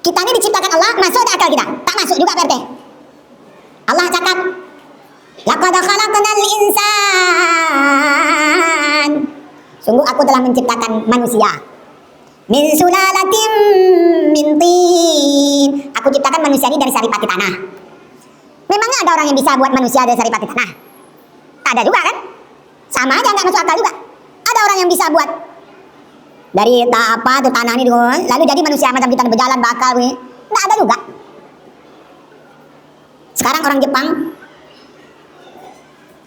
Kita ini diciptakan Allah, masuk di akal kita? Tak masuk juga Pak RT. Allah cakap, laqad khalaqnal insan. Sungguh aku telah menciptakan manusia. Min sulalatin min tin. Aku ciptakan manusia ini dari saripati tanah. Memangnya ada orang yang bisa buat manusia dari saripati tanah? Tak ada juga kan? Sama aja nggak masuk akal juga. Ada orang yang bisa buat dari apa tuh tanah ini lalu jadi manusia macam kita berjalan bakal nih. Nggak ada juga. Sekarang orang Jepang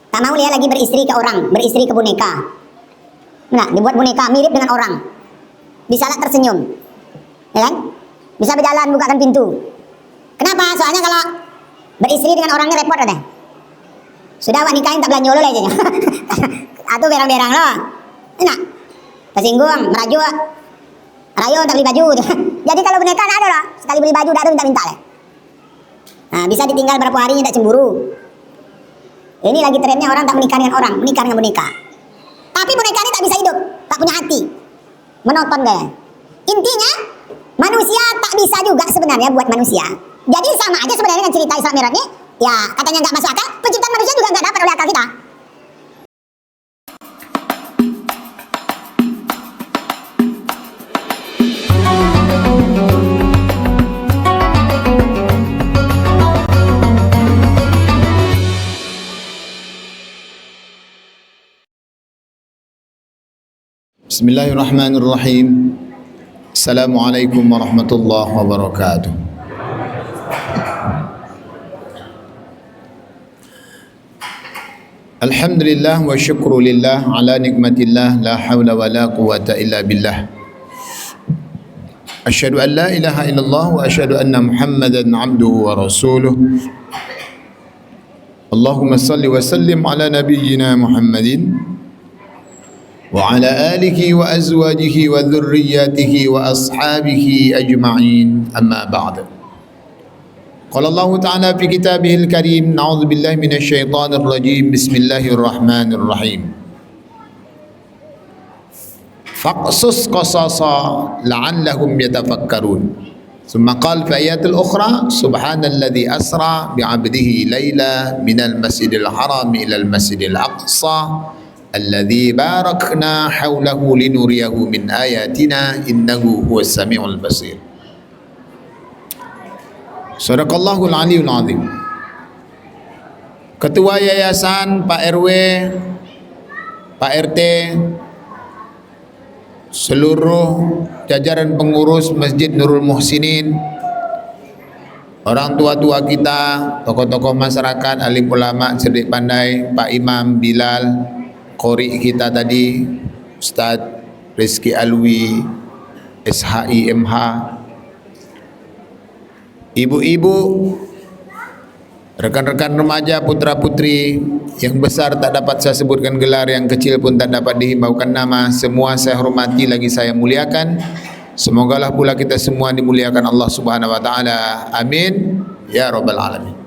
tak mau dia lagi beristri ke orang, beristri ke boneka. Nah, dibuat boneka mirip dengan orang. Bisa lah tersenyum, ya kan? Bisa berjalan, bukakan pintu. Kenapa? Soalnya kalau beristri dengan orangnya repot katanya. Sudah awak nikahin tak belanja dulu aja. Atau berang-berang loh. Enak. Tersinggung, merajuk. Rayo tak beli baju. Jadi kalau boneka tak ada loh. Sekali beli baju tak ada minta-minta lah. Nah, bisa ditinggal berapa hari tak cemburu. Ini lagi trennya orang tak menikah dengan orang, menikah dengan boneka. Tapi boneka ini tak bisa hidup, tak punya hati. Menonton gaya. Intinya manusia tak bisa juga sebenarnya buat manusia. Jadi sama aja sebenarnya dengan cerita Isra Mi'raj ini. Ya katanya nggak masuk akal, penciptaan manusia juga nggak dapat oleh akal kita. Bismillahirrahmanirrahim. Assalamualaikum warahmatullahi wabarakatuh. Alhamdulillah wa syukrulillah ala nikmatillah la hawla wa la quwata illa billah. Asyhadu an la ilaha illallah wa asyhadu anna Muhammadan abduhu wa rasuluh. Allahumma salli wa sallim ala nabiyyina Muhammadin وعلى آله وأزواجه وذرياته وأصحابه أجمعين أما بعد قال الله تعالى في كتابه الكريم نعوذ بالله من الشيطان الرجيم بسم الله الرحمن الرحيم فاقصص قصصا لعلهم يتفكرون ثم قال في آيات الأخرى سبحان الذي أسرى بعبده ليلا من المسجد الحرام إلى المسجد الأقصى الذي باركنا حوله لنريه من آياتنا إنه هو السميع البصير. Sadaqallahul Aliyul Azim. Ketua Yayasan, Pak RW, Pak RT, seluruh jajaran pengurus Masjid Nurul Muhsinin, orang tua-tua kita, tokoh-tokoh masyarakat, alim ulama, cerdik pandai, Pak Imam Bilal, Qori kita tadi, Ustadz Rizki Alwi, SHI MH, ibu-ibu, rekan-rekan remaja, putra-putri, yang besar tak dapat saya sebutkan gelar, yang kecil pun tak dapat dihimbaukan nama, semua saya hormati lagi saya muliakan. Semogalah pula kita semua dimuliakan Allah Subhanahu wa taala. Amin ya rabbal alamin.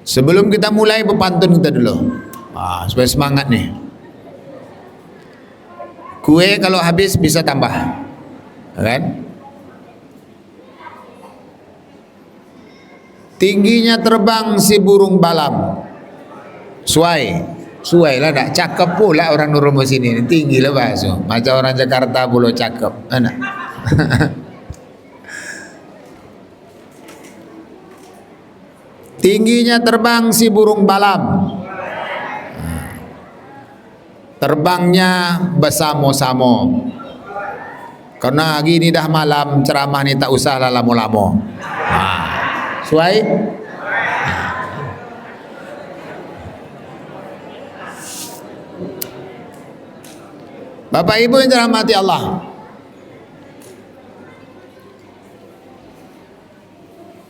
Sebelum kita mulai pepantun kita dulu. Supaya semangat nih. Kue kalau habis bisa tambah, kan? Tingginya terbang si burung balam. Suai lah, tak cakep pula orang Nurul Muhsinin. Tinggi lah bahasa. Macam orang Jakarta pula cakep. Mana? Tingginya terbang si burung balam. Terbangnya bersama-sama. Karena gini dah malam, ceramah ni tak usah lah lama-lama. Suai? Bapak Ibu yang dirahmati Allah,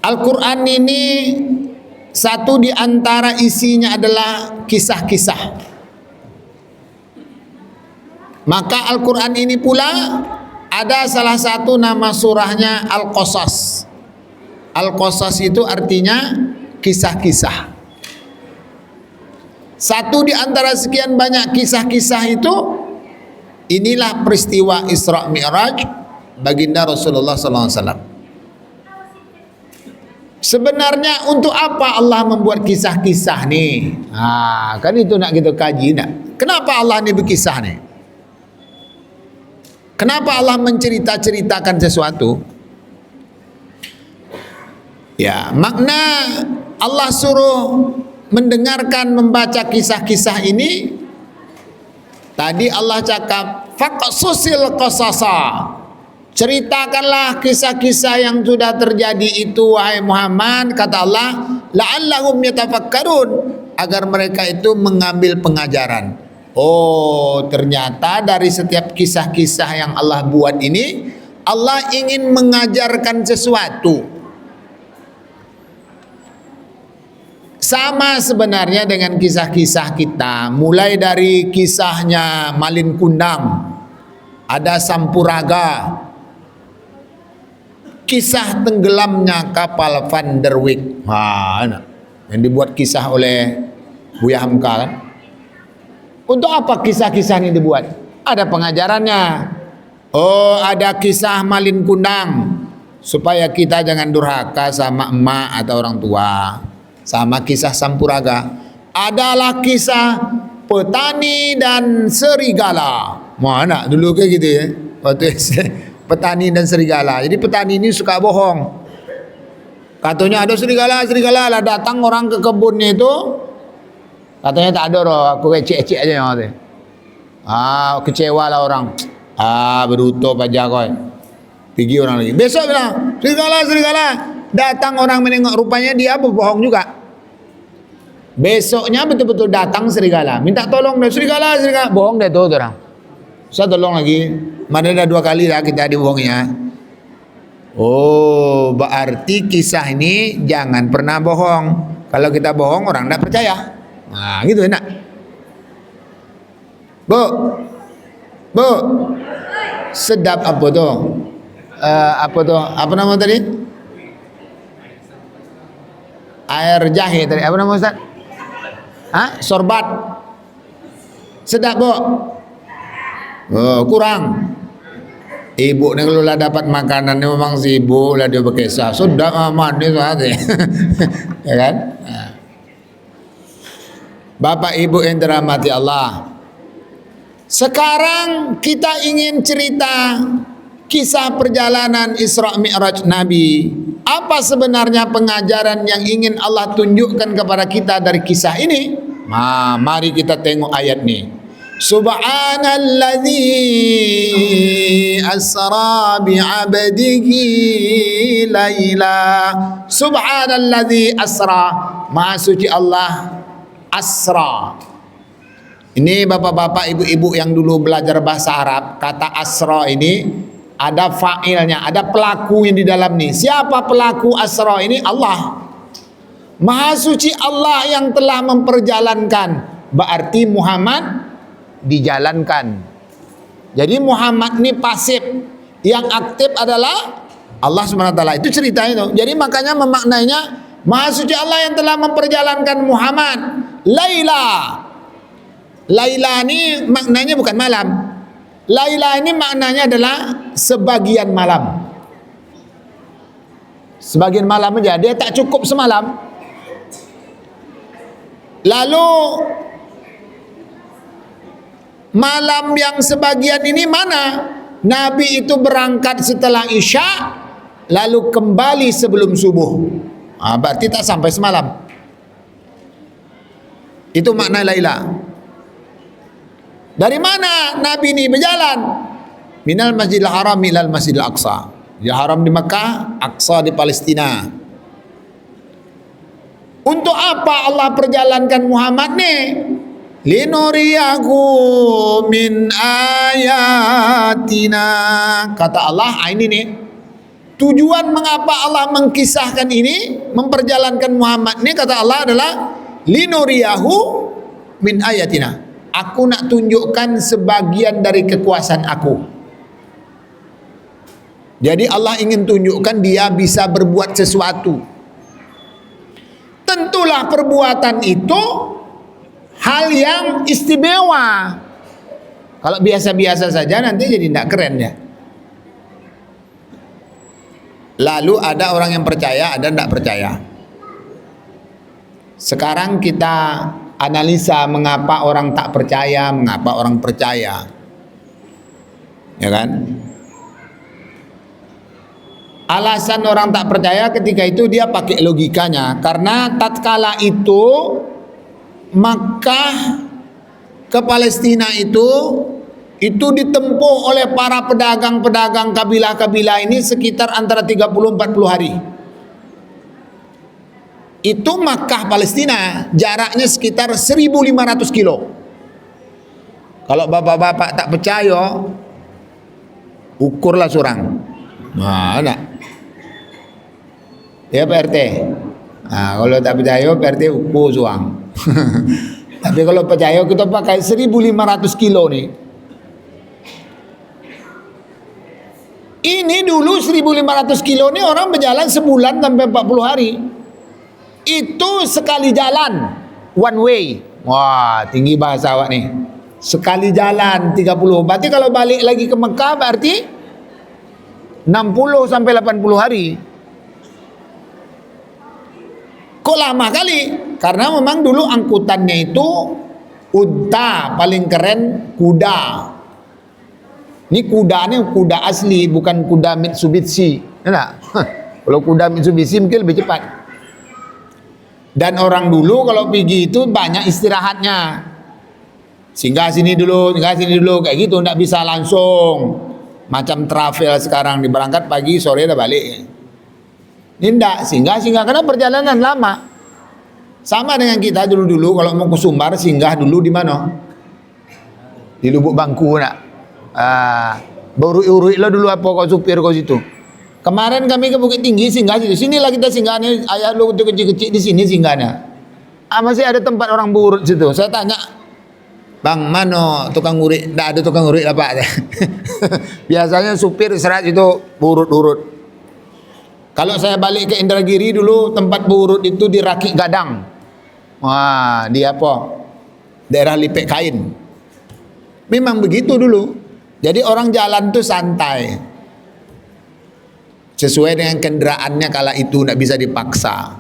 Al-Quran ini satu di antara isinya adalah kisah-kisah. Maka Al-Quran ini pula ada salah satu nama surahnya Al-Qasas. Al-Qasas itu artinya kisah-kisah. Satu di antara sekian banyak kisah-kisah itu, inilah peristiwa Isra Mi'raj baginda Rasulullah sallallahu alaihi wasallam. Sebenarnya untuk apa Allah membuat kisah-kisah ni? Kan itu nak kita kaji nak. Kenapa Allah ni berkisah ni? Kenapa Allah mencerita-ceritakan sesuatu? Ya, makna Allah suruh mendengarkan, membaca kisah-kisah ini. Tadi Allah cakap faqsusil qasasa. Ceritakanlah kisah-kisah yang sudah terjadi itu wahai Muhammad, kata Allah, la'allahum yatafakkarun, agar mereka itu mengambil pengajaran. Oh, ternyata dari setiap kisah-kisah yang Allah buat ini, Allah ingin mengajarkan sesuatu. Sama sebenarnya dengan kisah-kisah kita, mulai dari kisahnya Malin Kundang, ada Sampuraga, kisah tenggelamnya kapal Van der Wijk, yang dibuat kisah oleh Buya Hamka kan? Untuk apa kisah-kisah ini dibuat? Ada pengajarannya. Oh, ada kisah Malin Kundang supaya kita jangan durhaka sama emak atau orang tua. Sama kisah Sampuraga adalah kisah petani dan serigala. Mana dulu kayak gitu ya, waktu petani dan serigala. Jadi petani ini suka bohong. Katanya ada serigala lah, datang orang ke kebunnya itu, katanya tak ada loh, aku ecek-ecek aja yang ada. Kecewa lah orang. Berutup aja kau. Pergi orang lagi. Besok bilang serigala. Datang orang menengok, rupanya dia berbohong juga. Besoknya betul-betul datang serigala, minta tolong deh, serigala, bohong deh tuh orang. Saya tolong lagi, mana dah 2 kali lah kita dibohongnya. Oh, berarti kisah ini jangan pernah bohong. Kalau kita bohong orang tak percaya. Gitu enak. Bu, sedap apa tuh? Apa nama tadi? Air jahe tadi. Apa nama Ustaz? Sorbat. Sedap, Bu? Kurang. Ibu ni kalau lah dapat makanan ni memang sibuk lah dia berkisah. Sedap amat ni sahaja. Ya kan? Bapak Ibu yang dirahmati Allah. Sekarang kita ingin cerita kisah perjalanan Isra Mi'raj Nabi. Apa sebenarnya pengajaran yang ingin Allah tunjukkan kepada kita dari kisah ini? Mari kita tengok ayat ni. Subhanalladzi asra bi'abdihi laila. Subhanalladzi asra. Maha suci Allah asra. Ini bapak-bapak, ibu-ibu yang dulu belajar bahasa Arab, kata asra ini ada fa'ilnya, ada pelaku yang di dalam ni. Siapa pelaku asra ini? Allah. Maha suci Allah yang telah memperjalankan. Berarti Muhammad dijalankan. Jadi Muhammad ni pasif, yang aktif adalah Allah SWT. Itu ceritanya itu. Jadi makanya memaknainya Maha suci Allah yang telah memperjalankan Muhammad. Laila ni maknanya bukan malam. Laila ini maknanya adalah sebagian malam. Sebagian malam aja, dia tak cukup semalam. Lalu malam yang sebagian ini mana? Nabi itu berangkat setelah Isya, lalu kembali sebelum subuh. Berarti tak sampai semalam. Itu makna Laila. Dari mana Nabi ini berjalan? Minal Masjidil Haram ilal Masjidil Aqsa. Ya, Haram di Makkah, Aqsa di Palestina. Untuk apa Allah perjalankan Muhammad ni? Linuriyahu min ayatina. Kata Allah, ini nih tujuan mengapa Allah mengkisahkan ini, memperjalankan Muhammad ni, kata Allah adalah linuriyahu min ayatina. Aku nak tunjukkan sebagian dari kekuasaan aku. Jadi Allah ingin tunjukkan dia bisa berbuat sesuatu. Tentulah perbuatan itu hal yang istimewa. Kalau biasa-biasa saja nanti jadi tidak keren ya. Lalu ada orang yang percaya, ada yang tidak percaya. Sekarang kita analisa mengapa orang tak percaya, mengapa orang percaya. Ya kan? Alasan orang tak percaya ketika itu dia pakai logikanya, karena tatkala itu Makkah ke Palestina itu ditempuh oleh para pedagang-pedagang kabilah-kabilah ini sekitar antara 30-40 hari. Itu Makkah Palestina jaraknya sekitar 1.500 kilo. Kalau bapak-bapak tak percaya, ukurlah surang. Nah, ada. Ya Pak RT. Nah, kalau tak percaya Pak RT ukur suang. Tapi kalau percaya kita pakai 1.500 kilo nih. Ini dulu 1.500 kilo nih orang berjalan sebulan sampai 40 hari. Itu sekali jalan, one way. Wah, tinggi bahasa awak nih. Sekali jalan 30. Berarti kalau balik lagi ke Mekah berarti 60 sampai 80 hari. Kok lama kali? Karena memang dulu angkutannya itu unta, paling keren kuda. Ini kudanya kuda asli, bukan kuda Mitsubishi. Nah, kalau kuda Mitsubishi mungkin lebih cepat. Dan orang dulu kalau pergi itu banyak istirahatnya. Singgah sini dulu, kayak gitu. Tidak bisa langsung macam travel sekarang, diberangkat pagi, sore udah balik. Ini enggak, singgah, karena perjalanan lama. Sama dengan kita dulu kalau mau ke Sumbar, singgah dulu di mana? Di Lubuk Bangku nak. Berurut-urut lah dulu apa kau supir kau situ. Kemarin kami ke Bukit Tinggi, singgah situ. Sinilah kita singgahnya, ayah lu kecil-kecil di sini singgahnya. Masih ada tempat orang berurut situ. Saya tanya, Bang, mana tukang urik? Tak ada tukang urik lah Pak. Biasanya supir serat itu berurut-urut. Kalau saya balik ke Indragiri dulu, tempat berurut itu di Rakit Gadang. Wah, di apa? Daerah Lipek Kain. Memang begitu dulu. Jadi orang jalan tuh santai. Sesuai dengan kendaraannya kala itu, tidak bisa dipaksa.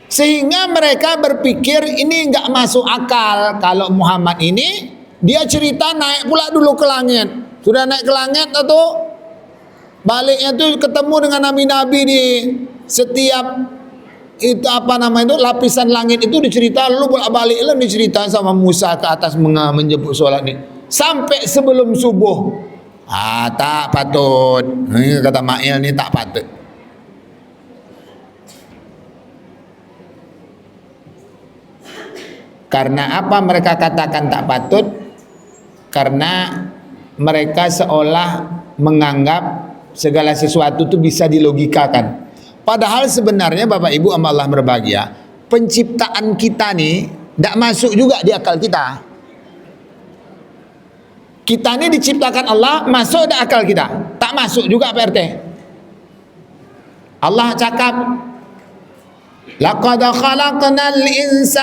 Sehingga mereka berpikir ini nggak masuk akal. Kalau Muhammad ini, dia cerita naik pula dulu ke langit. Sudah naik ke langit atau baliknya tuh ketemu dengan nabi-nabi di setiap itu apa namanya itu lapisan langit itu dicerita, lalu balik lah dicerita sama Musa ke atas menjemput sholat ini sampai sebelum subuh. Tak patut. Ini kata Ma'il ini tak patut. Karena apa mereka katakan tak patut? Karena mereka seolah menganggap segala sesuatu itu bisa dilogikakan. Padahal sebenarnya Bapak Ibu sama Allah berbahagia, penciptaan kita nih tidak masuk juga di akal kita. Kita ini diciptakan Allah, masuk di akal kita? Tak masuk juga Pak RT. Allah cakap, laqad khalaqnal insan.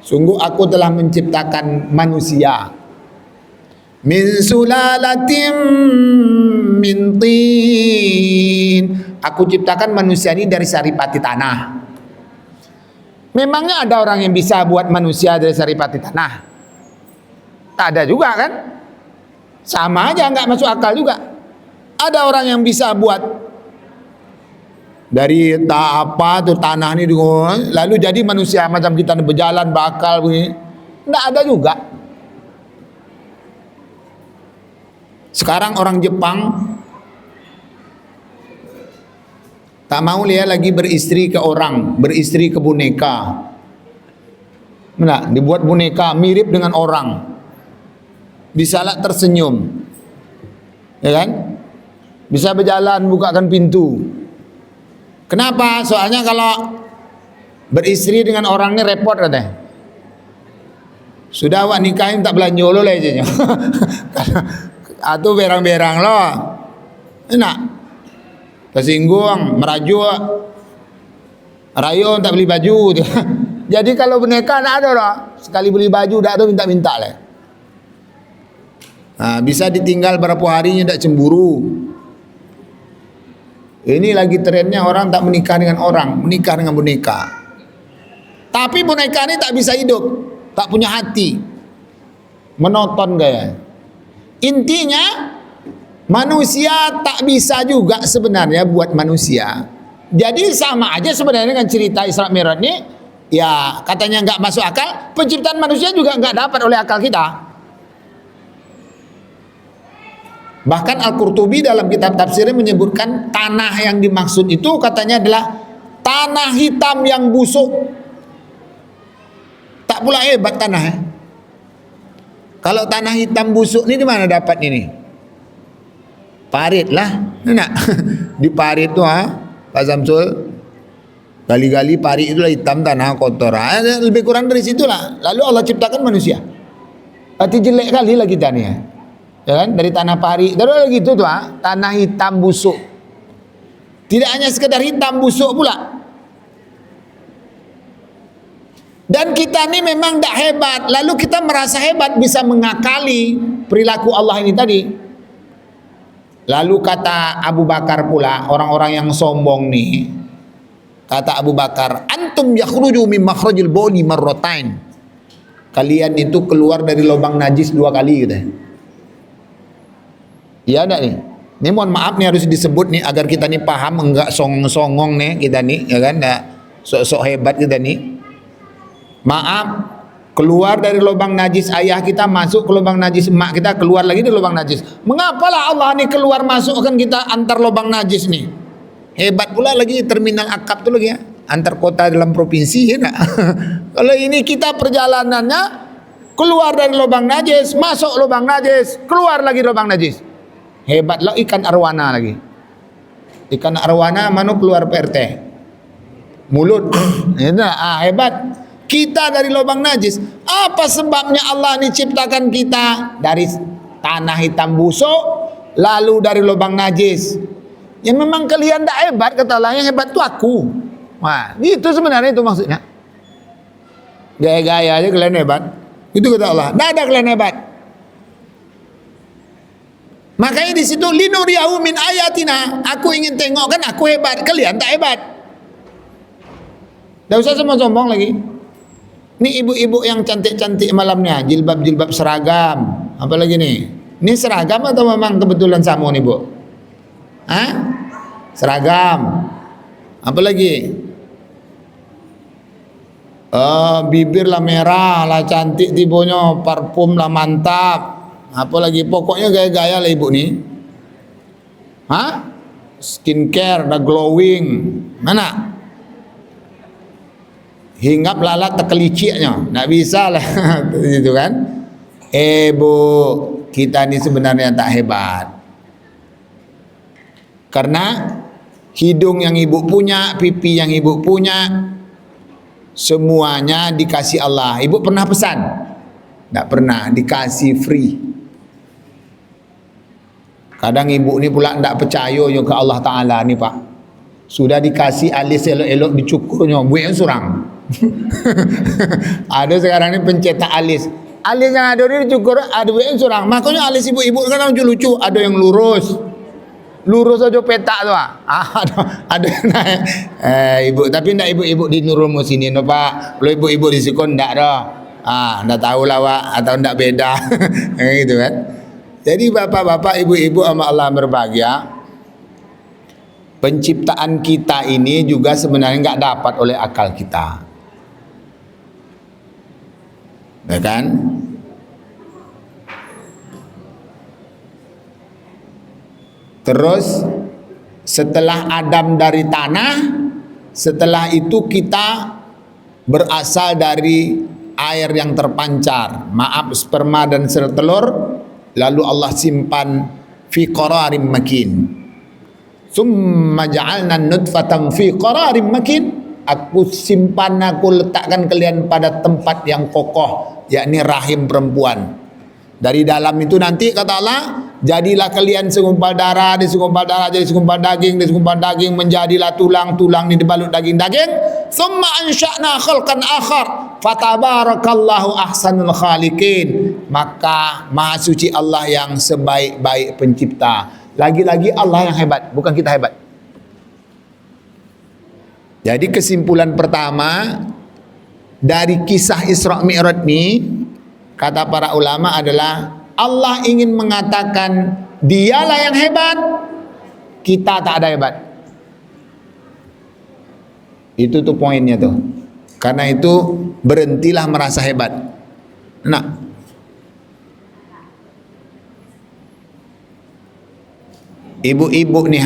Sungguh aku telah menciptakan manusia. Min sulalatim min tin. Aku ciptakan manusia ini dari saripati tanah. Memangnya ada orang yang bisa buat manusia dari saripati tanah? Tak ada juga kan? Sama aja, nggak masuk akal juga. Ada orang yang bisa buat dari apa tuh tanah ini lalu jadi manusia macam kita berjalan bakal begini. Nggak ada juga. Sekarang orang Jepang tak mau dia lagi beristri ke orang, beristri ke boneka. Nah, dibuat boneka mirip dengan orang. Bisalah tersenyum. Ya kan? Bisa berjalan, bukakan pintu. Kenapa? Soalnya kalau beristri dengan orang ini repot katanya. Sudah awak nikahin tak belanja lo lah aja. Atau berang-berang lo. Enak. Tersinggung, merajuk. Rayo tak beli baju. Jadi kalau boneka tak ada lah. Sekali beli baju tak ada minta-minta lah. Bisa ditinggal berapa harinya tidak cemburu. Ini lagi trennya orang tak menikah dengan orang, menikah dengan boneka. Tapi boneka ini tak bisa hidup, tak punya hati, menonton gaya. Intinya manusia tak bisa juga sebenarnya buat manusia. Jadi sama aja sebenarnya dengan cerita Isra Mi'raj ini. Ya katanya nggak masuk akal, penciptaan manusia juga nggak dapat oleh akal kita. Bahkan Al-Qurtubi dalam kitab tafsirnya menyebutkan tanah yang dimaksud itu katanya adalah tanah hitam yang busuk. Tak pula hebat tanah. Kalau tanah hitam busuk ini di mana dapat ini? Parit lah, nak di parit tu Pak Samsul. Gali-gali parit itulah hitam, tanah kotor. Lebih kurang dari situlah. Lalu Allah ciptakan manusia. Berarti jelek kali lah kita ni. Ya kan? Dari tanah pari, dari gitu tuh, tanah hitam busuk. Tidak hanya sekedar hitam busuk pula. Dan kita ini memang tidak hebat, lalu kita merasa hebat bisa mengakali perilaku Allah ini tadi. Lalu kata Abu Bakar pula, orang-orang yang sombong nih, kata Abu Bakar, antum yakhruju min makhrajil bawli marratain. Kalian itu keluar dari lubang najis 2 kali gitu. Ya enggak nih? Ini mohon maaf nih harus disebut nih agar kita nih paham, enggak songong-songong nih kita nih, ya kan? Enggak sok-sok hebat kita nih. Maaf, keluar dari lubang najis ayah kita, masuk ke lubang najis emak kita, keluar lagi dari lubang najis. Mengapalah Allah nih keluar masukkan kita antar lubang najis nih? Hebat pula lagi terminal akap tuh lagi ya, antar kota dalam provinsi ya enggak? Kalau ini kita perjalanannya keluar dari lubang najis, masuk lubang najis, keluar lagi lubang najis. Hebatlah ikan arwana lagi. Ikan arwana mana keluar PRT? Mulut. Hebat. Kita dari lubang najis. Apa sebabnya Allah ini ciptakan kita dari tanah hitam busuk, lalu dari lubang najis? Ya memang kalian tak hebat, kata Allah. Yang hebat itu aku. Wah, itu sebenarnya itu maksudnya. Gaya-gaya aja kalian hebat. Itu kata Allah. Tidak ada kalian hebat. Makanya di situ linuriyahu min ayatina. Aku ingin tengok kan aku hebat, kalian tak hebat. Tidak usah sombong-sombong lagi. Ini ibu-ibu yang cantik-cantik malamnya, jilbab-jilbab seragam. Apa lagi nih? Ini seragam atau memang kebetulan sama nih, Bu? Hah? Seragam. Apa lagi? Bibir lah merah lah, cantik tibonya, parfum lah mantap. Apa lagi? Pokoknya gaya-gaya lah ibu nih. Hah? Skincare dah glowing. Mana? Hinggap lalat terkeliciknya. Tak bisa lah. Gitu kan? Bu, kita ni sebenarnya tak hebat. Karena hidung yang ibu punya, pipi yang ibu punya, semuanya dikasih Allah. Ibu pernah pesan? Tak pernah, dikasih free. Kadang ibu ni pula tak percaya ke Allah Ta'ala ni Pak. Sudah dikasih alis elok-elok dicukurnya, buat yang surang. Ada sekarang ni pencetak alis. Alis yang ada ni dicukur, ada buat yang surang. Makanya alis ibu-ibu kan lucu-lucu. Ada yang lurus. Lurus aja petak tu. Ada yang naik. Ibu, tapi tak ibu-ibu di Nurul Muhsinin tu Pak. Kalau ibu-ibu di Sikon tak dah. Tak tahulah Pak. Atau tak beda. Gitu kan. Jadi bapak-bapak, ibu-ibu sama Allah berbahagia. Penciptaan kita ini juga sebenarnya enggak dapat oleh akal kita. Ya kan? Terus setelah Adam dari tanah, setelah itu kita berasal dari air yang terpancar. Maaf, sperma dan sel telur. Lalu Allah simpan fi qararin makin. Summa ja'alna nutfatan fi qararin makin. Aku simpan, aku letakkan kalian pada tempat yang kokoh, yakni rahim perempuan. Dari dalam itu nanti kata Allah Jadilah kalian segumpal darah, di segumpal darah jadi segumpal daging, di segumpal daging menjadilah tulang, tulang ini dibalut daging-daging. Thumma ansha'na khalqan akhar, fatabarakallahu ahsanul khaliqin. Maka Maha Suci Allah yang sebaik-baik pencipta. Lagi-lagi Allah yang hebat, bukan kita hebat. Jadi kesimpulan pertama dari kisah Isra Mi'raj ini, kata para ulama adalah Allah ingin mengatakan dialah yang hebat, kita tak ada hebat. Itu tuh poinnya tuh. Karena itu berhentilah merasa hebat. Nah, ibu-ibu nih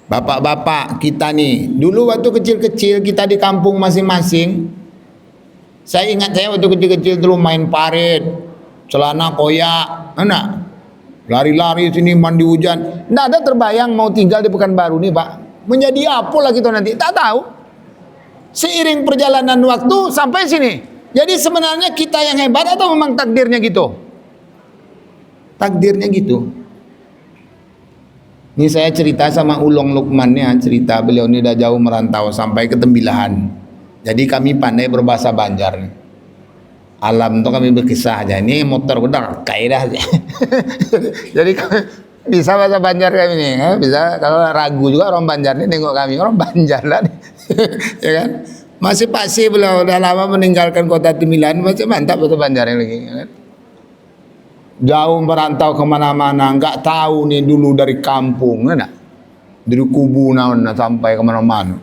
bapak-bapak kita nih, dulu waktu kecil-kecil kita di kampung masing-masing, saya ingat saya waktu kecil-kecil dulu main parit, celana koyak, lari-lari sini mandi hujan. Nggak ada terbayang mau tinggal di Pekanbaru nih Pak, menjadi apa lah kita nanti, tak tahu. Seiring perjalanan waktu sampai sini. Jadi sebenarnya kita yang hebat atau memang takdirnya gitu? Takdirnya gitu. Ini saya cerita sama Ulong Lukman ya, cerita beliau ini udah jauh merantau sampai ke Tembilahan. Jadi kami pandai berbahasa Banjar nih. Alam tuh kami berkisah aja. Ini motor udah kaidah. Jadi bisa bahasa Banjar kami nih, ya? Bisa. Kalau ragu juga orang Banjar nih nengok kami, orang Banjar lah nih. Ya kan? Masih pasti beliau udah lama meninggalkan kota Tembilahan, masih mantap bahasa Banjar lagi, ya kan? Jauh merantau kemana-mana, nggak tahu nih dulu dari kampung, dari kubu sampai kemana-mana.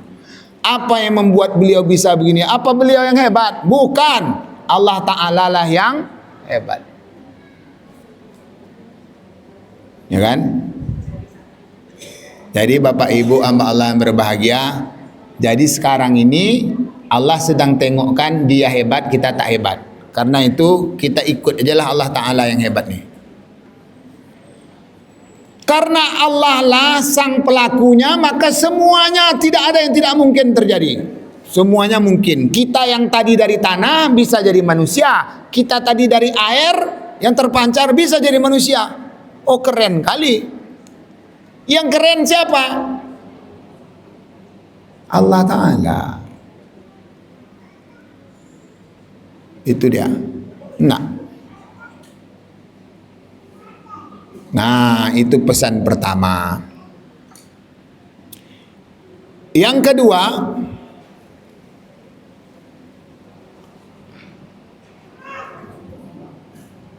Apa yang membuat beliau bisa begini? Apa beliau yang hebat? Bukan. Allah Ta'ala lah yang hebat. Ya kan? Jadi Bapak Ibu hamba Allah yang berbahagia, jadi sekarang ini Allah sedang tengokkan dia hebat, kita tak hebat. Karena itu kita ikut aja lah Allah Ta'ala yang hebat nih. Karena Allah lah sang pelakunya, maka semuanya tidak ada yang tidak mungkin terjadi. Semuanya mungkin. Kita yang tadi dari tanah bisa jadi manusia. Kita tadi dari air yang terpancar bisa jadi manusia. Oh keren kali. Yang keren siapa? Allah Ta'ala. Itu dia. Nah, itu pesan pertama. Yang kedua,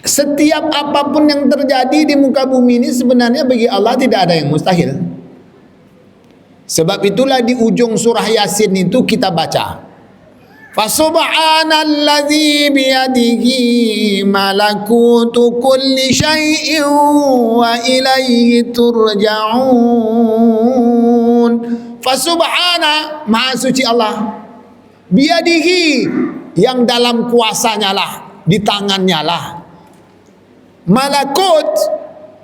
setiap apapun yang terjadi di muka bumi ini sebenarnya bagi Allah tidak ada yang mustahil. Sebab itulah di ujung surah Yasin itu kita baca, Fasubhanalladzi biyadihi malakutu kulli syai'in wa ilaihi turja'un. Fasubhana, maha suci Allah, biyadihi, yang dalam kuasanya lah, di tangannya lah. Malakut,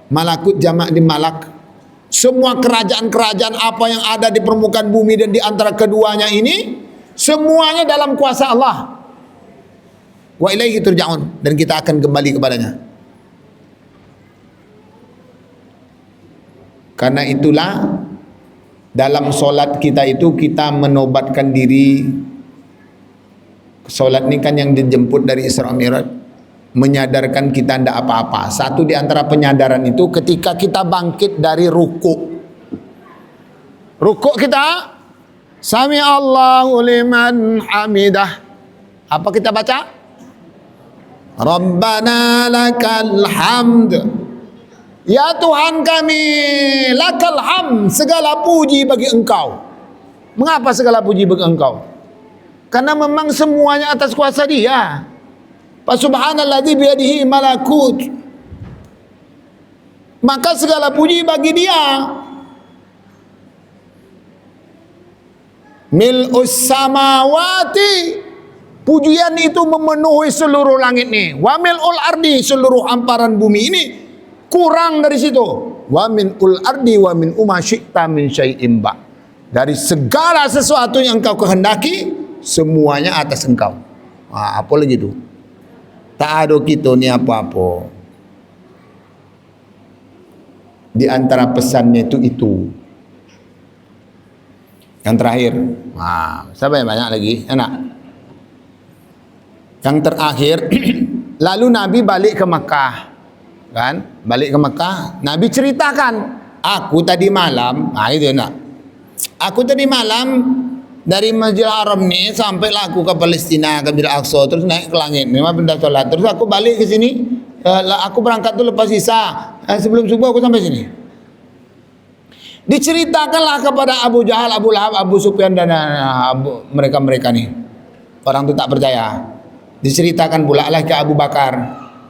malakut jamak di malak. Semua kerajaan-kerajaan apa yang ada di permukaan bumi dan di antara keduanya ini, semuanya dalam kuasa Allah. Wa ilaihi turja'un, dan kita akan kembali kepadanya. Karena itulah dalam solat kita itu kita menobatkan diri. Solat ini kan yang dijemput dari Isra Mi'raj, menyadarkan kita tidak apa-apa. Satu di antara penyadaran itu ketika kita bangkit dari ruku. Ruku kita, Sami Allahu liman hamidah. Apa kita baca? Rabbana lakal hamd. Ya Tuhan kami, lakal hamd, segala puji bagi Engkau. Mengapa segala puji bagi Engkau? Karena memang semuanya atas kuasa Dia. Subhanalladzi biyadihi malakut. Maka segala puji bagi Dia. Mil'us samawati, pujian itu memenuhi seluruh langit nih. Wa mil'ul ardi, seluruh hamparan bumi ini kurang dari situ. Wa mil'ul ardi wa min umma syi'ta min syai'in ba. Dari segala sesuatu yang Engkau kehendaki, semuanya atas Engkau. Apa lagi itu? Tak ada kita ni apa-apa. Di antara pesannya itu. Yang terakhir, siapa yang banyak lagi? Enak. Yang terakhir, lalu Nabi balik ke Mekah, kan? Balik ke Mekah, Nabi ceritakan, aku tadi malam, itu enak. Aku tadi malam dari Masjidil Haram ni sampai lah aku ke Palestina, ke Masjidil Aqsa, terus naik ke langit, memang benda solat. Terus aku balik ke sini, aku berangkat tu lepas Isya, sebelum subuh aku sampai sini. Diceritakanlah kepada Abu Jahal, Abu Lahab, Abu Sufyan dan mereka-mereka ni. Orang tu tak percaya. Diceritakan pula lah ke Abu Bakar.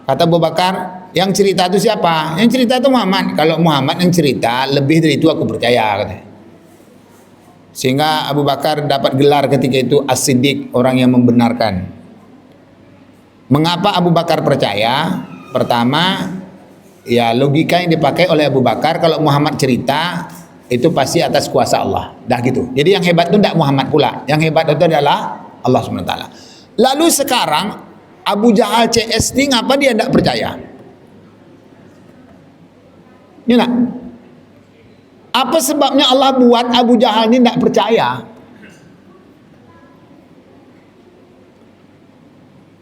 Kata Abu Bakar, yang cerita tu siapa? Yang cerita tu Muhammad. Kalau Muhammad yang cerita, lebih dari itu aku percaya, kata. Sehingga Abu Bakar dapat gelar ketika itu As-Siddiq, orang yang membenarkan. Mengapa Abu Bakar percaya? Pertama, ya logika yang dipakai oleh Abu Bakar, kalau Muhammad cerita itu pasti atas kuasa Allah. Dah gitu. Jadi yang hebat itu tidak Muhammad pula. Yang hebat itu adalah Allah SWT. Lalu sekarang Abu Jahal CS ini ngapa dia tidak percaya? Ya nak? Apa sebabnya Allah buat Abu Jahal ini tidak percaya?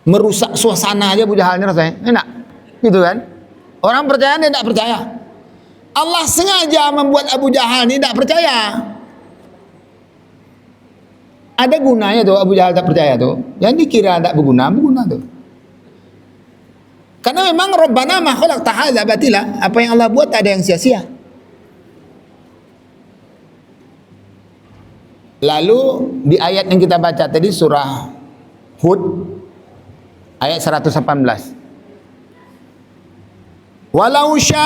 Merusak suasana aja Abu Jahal ini rasanya. Ya nak? Gitu kan? Orang percaya dia tidak percaya. Allah sengaja membuat Abu Jahal ini tidak percaya. Ada gunanya tuh Abu Jahal tak percaya tuh. Yang dikira tidak berguna tuh. Karena memang Rabbana ma khalaqta hadza batila. Apa yang Allah buat tak ada yang sia-sia. Lalu di ayat yang kita baca tadi surah Hud ayat 118. Walau syaa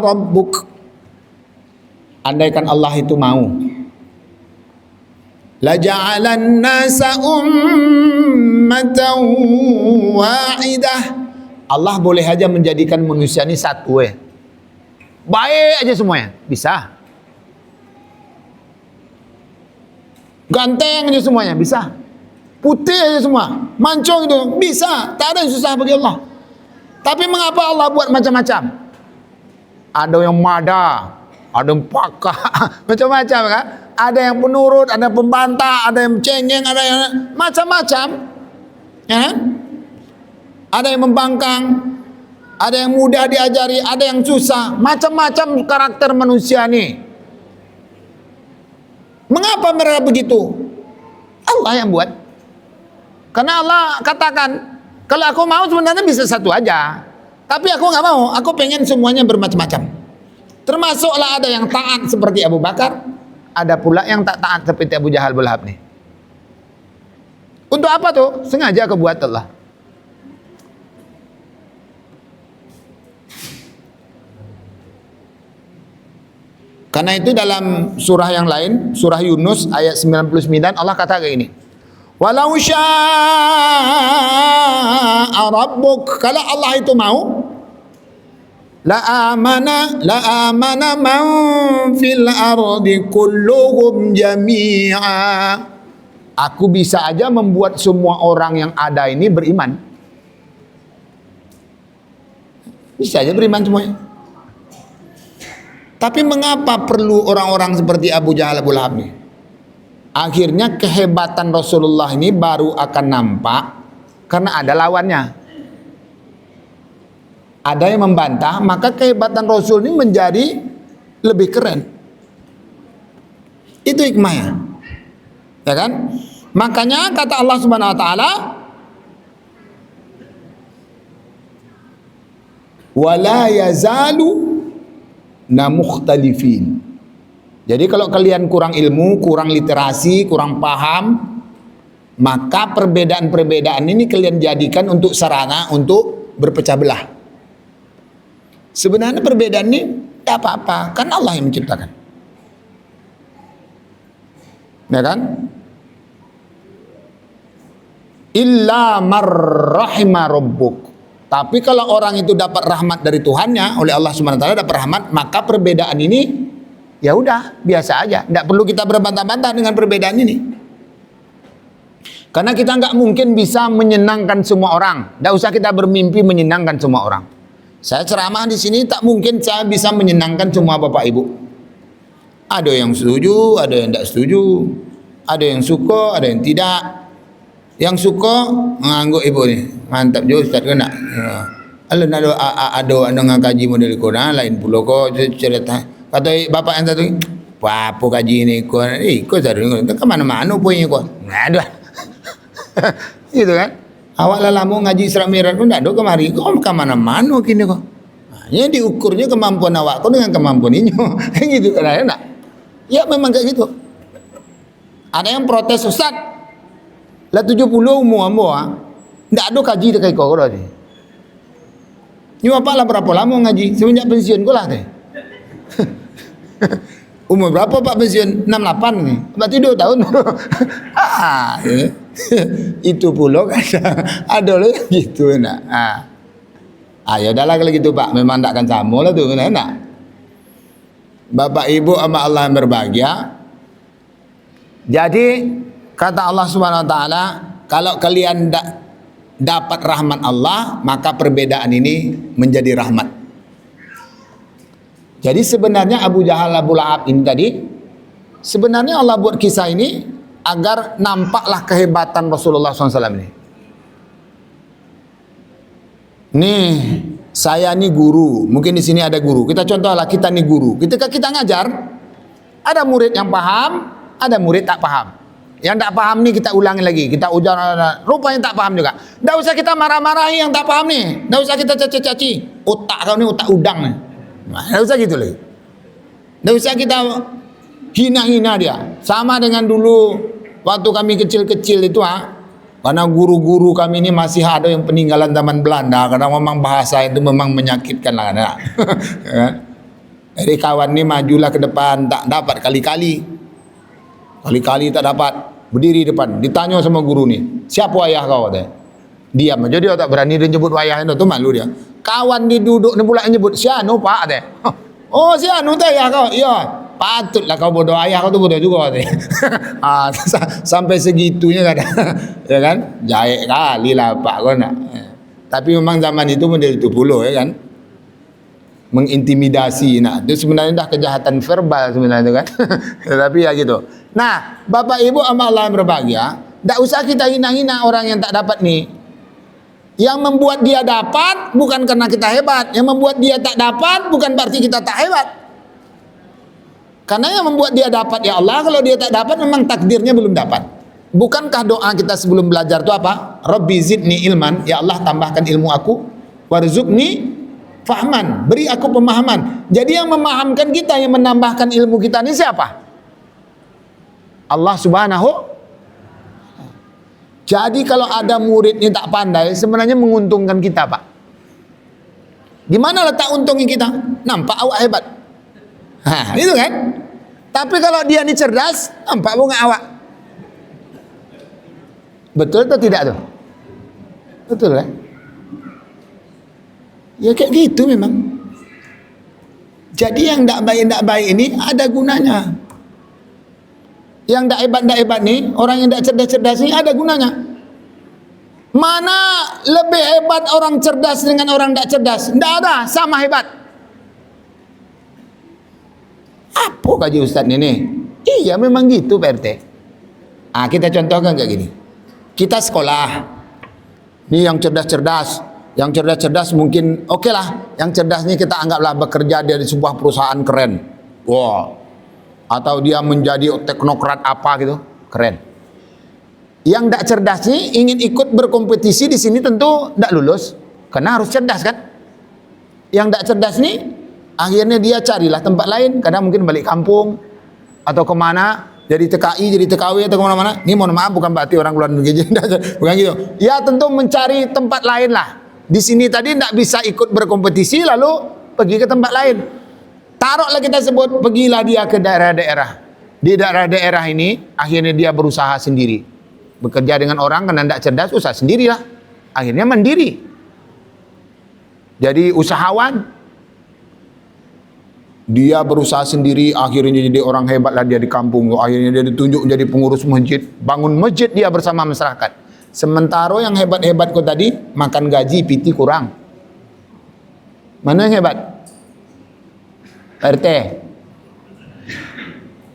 rabbuk, andaikan Allah itu mau, la ja'alan nasa ummatan wahidah, Allah boleh aja menjadikan manusia ini satu, baik aja semuanya, bisa. Ganteng aja semuanya, bisa. Putih aja semua, mancung itu, bisa. Tak ada yang susah bagi Allah. Tapi mengapa Allah buat macam-macam? Ada yang mada, ada yang pakah, macam-macam kan? Ada yang penurut, ada yang pembantah, ada yang cengeng, ada yang macam-macam, ya kan? Ada yang membangkang, ada yang mudah diajari, ada yang susah, macam-macam karakter manusia nih. Mengapa mereka begitu? Allah yang buat. Karena Allah katakan, kalau aku mau sebenarnya bisa satu aja, tapi aku nggak mau. Aku pengen semuanya bermacam-macam. Termasuklah ada yang taat seperti Abu Bakar, ada pula yang tak taat seperti Abu Jahal, Abu Lahab nih. Untuk apa tuh? Sengaja kebuat Allah. Karena itu dalam surah yang lain, surah Yunus ayat 99, Allah kata kayak ini. Walau syaa rabbuk, kalau Allah itu mau, la amana man fil ardi kulluhum jami'a. Aku bisa aja membuat semua orang yang ada ini beriman. Bisa aja beriman semuanya. Tapi mengapa perlu orang-orang seperti Abu Jahal, Abu Lahab nih? Akhirnya kehebatan Rasulullah ini baru akan nampak karena ada lawannya. Ada yang membantah, maka kehebatan Rasul ini menjadi lebih keren. Itu hikmahnya. Ya kan? Makanya kata Allah Subhanahu wa taala, wala yazalu mukhtalifin. Jadi kalau kalian kurang ilmu, kurang literasi, kurang paham, maka perbedaan-perbedaan ini kalian jadikan untuk sarana untuk berpecah belah. Sebenarnya perbedaan ini tidak apa-apa, kan Allah yang menciptakan. Ya kan? Illa marrahima rabbuk. Tapi kalau orang itu dapat rahmat dari Tuhannya, oleh Allah Subhanahu wa taala dapat rahmat, maka perbedaan ini ya udah biasa aja, tidak perlu kita berbantah-bantah dengan perbedaan ini. Karena kita nggak mungkin bisa menyenangkan semua orang. Tidak usah kita bermimpi menyenangkan semua orang. Saya ceramah di sini tak mungkin saya bisa menyenangkan semua bapak ibu. Ada yang setuju, ada yang tidak setuju, ada yang suka, ada yang tidak. Yang suka mengangguk ibu ni mantap je ustaz ke nak. Kalau nak ada dengan kaji model ko lain pula ko cerita. Kata bapak yang satu, apa kaji ni ko? Ko satu ke mana-mana punya ko. Ada. Gitu kan? Awak lah lama ngaji Isra Mi'raj pun tak ada kemari. Kau ke mana-mana kini ko. Hanya diukurnya kemampuan awak ko dengan kemampuan ini. Gitu kan ada tak? Ya memang kayak gitu. Ada yang protes ustaz. Lah 70 umur ambo ndak ada kaji dekat kau dah ni. Ni apa lah berapa lama ngaji? Semenjak pensiun kau lah teh. Umur berapa Pak pensiun? 68 ni. Berarti 2 tahun. Itu pula kadang ada lah gitu nak. Ya udahlah kalau gitu Pak, memang tak akan sama lah tu nak. Bapak Ibu sama Allah yang berbahagia. Jadi kata Allah Subhanahu wa taala, kalau kalian dapat rahmat Allah, maka perbedaan ini menjadi rahmat. Jadi sebenarnya Abu Jahal Abu Lahab ini tadi, sebenarnya Allah buat kisah ini agar nampaklah kehebatan Rasulullah SAW ini. Nih, saya nih guru, mungkin di sini ada guru. Kita contohlah kita nih guru. Ketika kita ngajar, ada murid yang paham, ada murid tak paham. Yang tak paham nih kita ulangi lagi, kita ujar, rupanya tak paham juga. Tidak usah kita marah-marahi yang tak paham nih, tidak usah kita caci-caci. Otak kau nih otak udang nih, tidak usah gitu lagi. Tidak usah kita hina-hina dia. Sama dengan dulu waktu kami kecil-kecil itu karena guru-guru kami ini masih ada yang peninggalan zaman Belanda, karena memang bahasa itu memang menyakitkan lah. Jadi kawan ini majulah ke depan, tak dapat kali-kali tak dapat, berdiri depan, ditanya sama guru ni, siapa ayah kau? Diam aja, dia tak berani dia nyebut ayah itu, malu dia. Kawan dia duduk ni pula nyebut, si anu Pak? Oh si anu tu ayah kau? Iya. Patutlah kau bodoh, ayah kau tu bodoh juga. Sampai segitunya kadang, ya kan? Jahit kali lah Pak kau nak. Tapi memang zaman itu model itu pula, ya kan? Mengintimidasi, nah itu sebenarnya dah kejahatan verbal sebenarnya itu kan. Tapi ya gitu. Nah, Bapak Ibu sama Allah yang berbahagia, tak usah kita hina-hina orang yang tak dapat nih. Yang membuat dia dapat bukan karena kita hebat, yang membuat dia tak dapat bukan berarti kita tak hebat. Karena yang membuat dia dapat ya Allah, kalau dia tak dapat memang takdirnya belum dapat. Bukankah doa kita sebelum belajar itu apa? Rabbi zidni ilman, ya Allah tambahkan ilmu aku, warzuqni fahman, beri aku pemahaman. Jadi yang memahamkan kita, yang menambahkan ilmu kita ini siapa? Allah Subhanahu. Jadi kalau ada murid ini tak pandai, sebenarnya menguntungkan kita Pak. Di mana letak untungnya kita? Nampak awak hebat. Itu kan? Tapi kalau dia ini cerdas, nampak bunga awak. Betul atau tidak tuh? Betul kan? Ya kayak gitu memang. Jadi yang tak baik ini ada gunanya. Yang tak hebat nih, orang yang tak cerdas ini ada gunanya. Mana lebih hebat orang cerdas dengan orang tak cerdas? Tidak ada, sama hebat. Apa kaji Ustaz ini? Iya memang gitu Pak RT. Kita contohkan kayak gini. Kita sekolah. Ini yang cerdas-cerdas. Yang cerdas-cerdas mungkin oke lah. Yang cerdas ini kita anggaplah bekerja di sebuah perusahaan keren. Wah. Atau dia menjadi teknokrat apa gitu. Keren. Yang tak cerdas ini ingin ikut berkompetisi di sini tentu tak lulus. Karena harus cerdas kan. Yang tak cerdas ini akhirnya dia carilah tempat lain, kadang mungkin balik kampung atau kemana, jadi TKI, jadi TKW atau kemana-mana. Ini mohon maaf bukan berarti orang luar negeri, bukan gitu. Ya tentu mencari tempat lain lah. Di sini tadi tidak bisa ikut berkompetisi, lalu pergi ke tempat lain. Taruhlah kita sebut, pergilah dia ke daerah-daerah. Di daerah-daerah ini, akhirnya dia berusaha sendiri. Bekerja dengan orang karena tidak cerdas, usaha sendirilah. Akhirnya mandiri. Jadi usahawan. Dia berusaha sendiri, akhirnya jadi orang hebat lah dia di kampung. Akhirnya dia ditunjuk jadi pengurus masjid. Bangun masjid dia bersama masyarakat. Sementara yang hebat-hebat kau tadi, makan gaji, PT kurang. Mana yang hebat? Pak RT.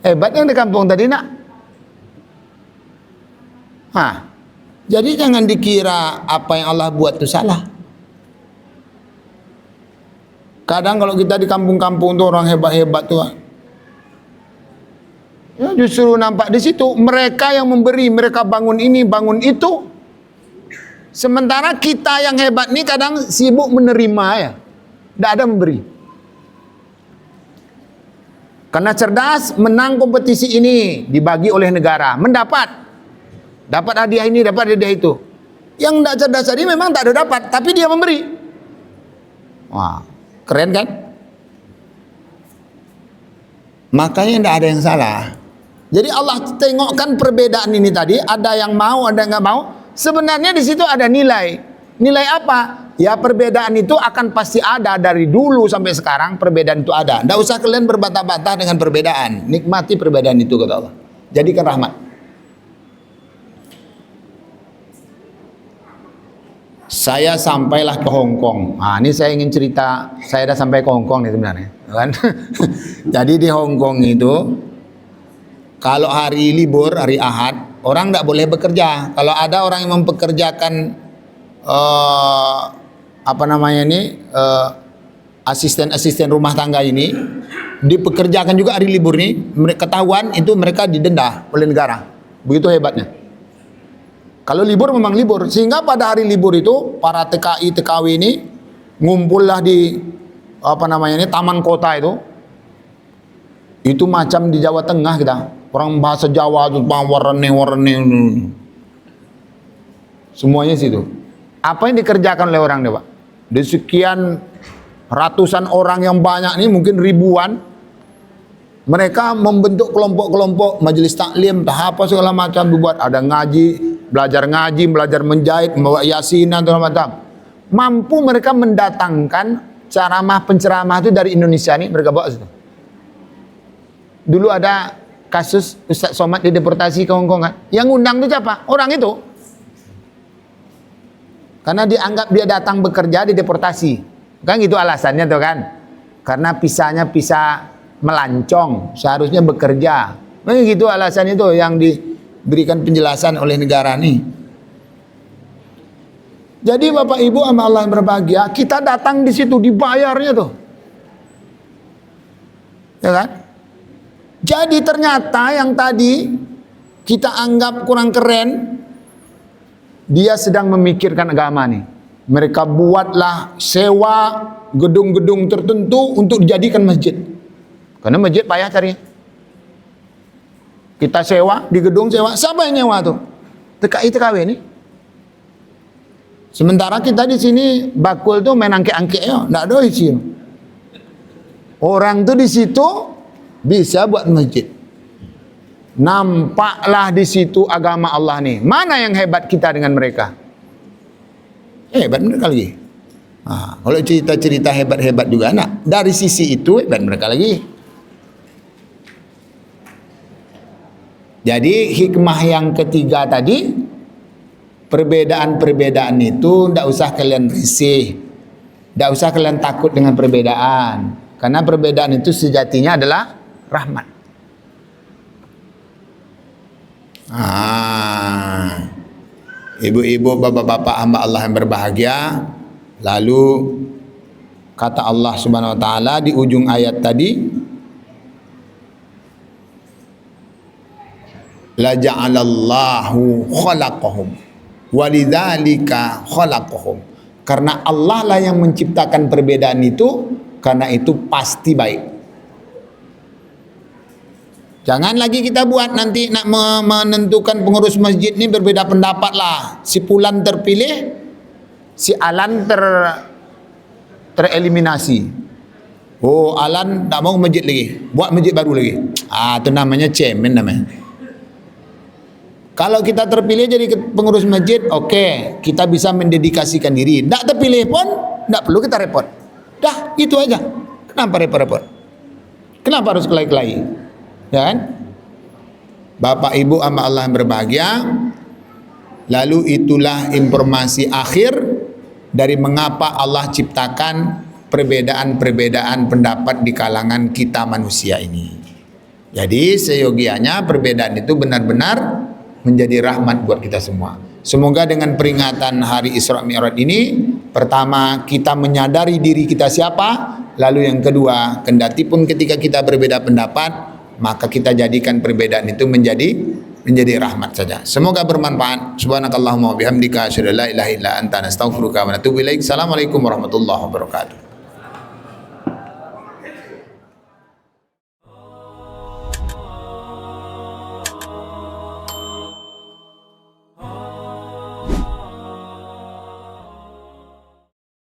Hebat yang di kampung tadi nak. Jadi jangan dikira apa yang Allah buat itu salah. Kadang kalau kita di kampung-kampung tuh orang hebat-hebat tuh, ya justru nampak di situ mereka yang memberi, mereka bangun ini, bangun itu. Sementara kita yang hebat nih kadang sibuk menerima ya, tidak ada memberi. Karena cerdas, menang kompetisi ini dibagi oleh negara, dapat hadiah ini, dapat hadiah itu. Yang tidak cerdas tadi memang tak ada dapat, tapi dia memberi. Wah, keren kan? Makanya tidak ada yang salah. Jadi Allah tengokkan perbedaan ini tadi, ada yang mau, ada yang nggak mau. Sebenarnya di situ ada nilai. Nilai apa? Ya perbedaan itu akan pasti ada dari dulu sampai sekarang, perbedaan itu ada. Tidak usah kalian berbantah-bantah dengan perbedaan. Nikmati perbedaan itu kata Allah. Jadikan rahmat. Saya sampailah ke Hong Kong. Ini saya ingin cerita, saya dah sampai ke Hong Kong nih sebenarnya, kan? Jadi di Hong Kong itu, kalau hari libur, hari Ahad, orang tidak boleh bekerja. Kalau ada orang yang mempekerjakan asisten rumah tangga ini, dipekerjakan juga hari libur nih, ketahuan itu mereka didenda oleh negara. Begitu hebatnya. Kalau libur memang libur, sehingga pada hari libur itu para TKI TKW ini ngumpullah di taman kota itu. Itu macam di Jawa Tengah kita. Orang bahasa Jawa itu warne. Semuanya situ. Apa yang dikerjakan oleh orang nih, Pak? Di sekian ratusan orang yang banyak nih, mungkin ribuan, mereka membentuk kelompok-kelompok majelis taklim, apa segala macam dibuat. Ada belajar ngaji, belajar menjahit, membawa yasinan segala macam. Mampu mereka mendatangkan penceramah itu dari Indonesia nih, mereka bawa situ. Dulu ada kasus Ustaz Somad dideportasi ke Hong Kong kan? Yang undang itu siapa? Orang itu. Karena dianggap dia datang bekerja dideportasi. Kan gitu alasannya tuh kan. Karena pisahnya pisah melancong, seharusnya bekerja. Begitu alasan itu yang diberikan penjelasan oleh negara nih. Jadi Bapak Ibu sama Allah yang berbahagia, kita datang di situ dibayarnya tuh. Ya kan? Jadi ternyata yang tadi kita anggap kurang keren, dia sedang memikirkan agama nih. Mereka buatlah sewa gedung-gedung tertentu untuk dijadikan masjid. Karena masjid payah carinya. Kita sewa di gedung sewa. Siapa yang nyewa tuh? TKI TKW ini. Sementara kita di sini bakul tuh main angke-angke ya, enggak ada isi. Orang tuh di situ bisa buat masjid. Nampaklah di situ agama Allah nih. Mana yang hebat kita dengan mereka? Hebat mereka lagi. Kalau cerita-cerita hebat-hebat juga, dari sisi itu hebat mereka lagi. Jadi hikmah yang ketiga tadi, perbedaan-perbedaan itu tidak usah kalian risih, tidak usah kalian takut dengan perbedaan, karena perbedaan itu sejatinya adalah rahmat. Ibu-ibu, bapak-bapak hamba Allah yang berbahagia, lalu kata Allah Subhanahu wa taala di ujung ayat tadi, la ja'alallahu khalaqahum walidzalika khalaqahum. Karena Allah lah yang menciptakan perbedaan itu, karena itu pasti baik. Jangan lagi kita buat nanti nak menentukan pengurus masjid ini berbeda pendapat lah. Si Fulan terpilih, si Alan tereliminasi. Oh, Alan tak mau masjid lagi, buat masjid baru lagi. Itu namanya cemen namanya. Kalau kita terpilih jadi pengurus masjid, oke, kita bisa mendedikasikan diri. Tak terpilih pun, tak perlu kita repot. Dah, itu aja. Kenapa repot-repot? Kenapa harus kelahi-kelahi? Ya kan? Bapak Ibu hamba Allah yang berbahagia, lalu itulah informasi akhir dari mengapa Allah ciptakan perbedaan-perbedaan pendapat di kalangan kita manusia ini. Jadi seyogianya perbedaan itu benar-benar menjadi rahmat buat kita semua. Semoga dengan peringatan hari Isra Mi'raj ini, pertama kita menyadari diri kita siapa, lalu yang kedua, kendati pun ketika kita berbeda pendapat, maka kita jadikan perbedaan itu menjadi rahmat saja. Semoga bermanfaat. Subhanakallahumma wa bihamdika asyhadu an la ilaha illa anta nastaghfiruka wa natubu ilaik. Assalamualaikum warahmatullahi wabarakatuh.